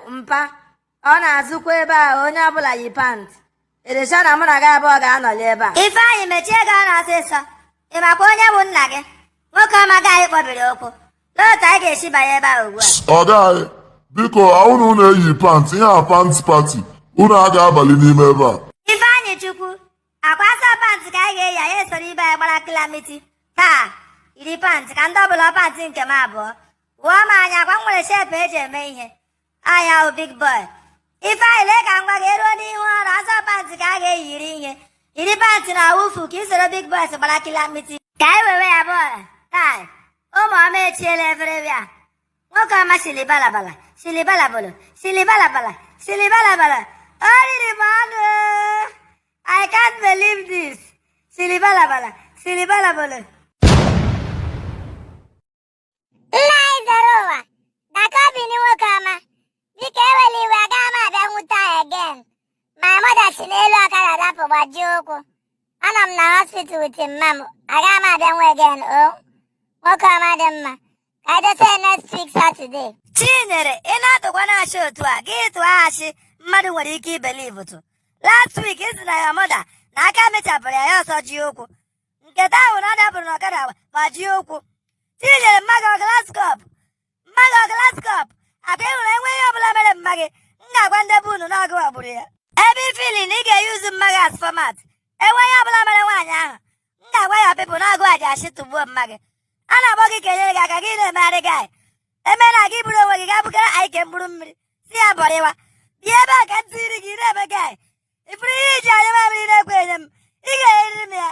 mpa ọ na-azụkwa ebe a onye ọbụla yi pant eresha na mụ na gị abụọ ga-anọli ebe a. Ifeanyị mechie ego ọ na-ọsịsọ ị makwa onye bụ nna gị nwoke ọmaga anyị kpọbiri okwu n'otu anyị ga-esi banye ebe a ugbu a. Ọga anyị biko unu na-eyi pant ihe a pant pati unu a ga-abalị n'ime ebe a. Ifeanyị Chukwu akwa asọ pant ka anyị ga-eyi anyị esoro ibe anyị gbara kilamiti taa iri pant ka ndị ọbụla pant nke m abụọ wụọ m anya akwa m nwere shepu eji eme ihe anya ahụ big boy. Ifeanyị lee ka ngwa ga-eruo n'ihu ọrụ asọ pant ka a ga-eyi iri pant na awụfu ka isoro big boys gbara kilamiti ka anyị wewe ya bọọlụ taa ụmụ ọma echiela efere bịa nwoke ọma shilibalabala shilibalabolo shilibalabala shilibalabala o riri m ọnụ. I can't believe this. Shilibalabala shilibalabolo. Nna anyị zoro ụwa daka obi ni nwoke ọma biko ewela iwe agaghị m abịa nwụta again. My mother si n'elu ọkada dapụ gbajie ụkwụ anọ m na hospital with mma m agaghị m abịa nwa again nwoke ọma dị mma ka edose next week Saturday. Chinyere ị na-atụkwa na-achị otu a gị tụọ achị mmadụ nwere ike ibelive tụ. Last week isi na ya mother na aka mechapụrụ ya ọsọ ji ụkwụ nketa ahụ na ọ dapụrụ n'ọkada gbajie ụkwụ. Chinyere mmaga glaskop aka ịhụrụ enweghị ọbụla mere mma gị m ga-agwa ndị bụ unu n'ọgụ wagburu ya ebe ifili na ị ga-eyuzu mmaga as format enweghị ọbụla mere nwaanyị ahụ m ga-agwa ya pipụ n'ọgụ a ji achị tụgbuo mma gị a na-akpọ gị kenyere gị aka gị na-emegharị gị eme na gị buru onwe gị ga bukere anyị ke mkpụrụ mmiri si ya bọrịwa bịa ebe a ka ntiri gị na-eme gị ifuru ihe iji anya mamiri na-ekwe enye m ị ga-eriri m ya.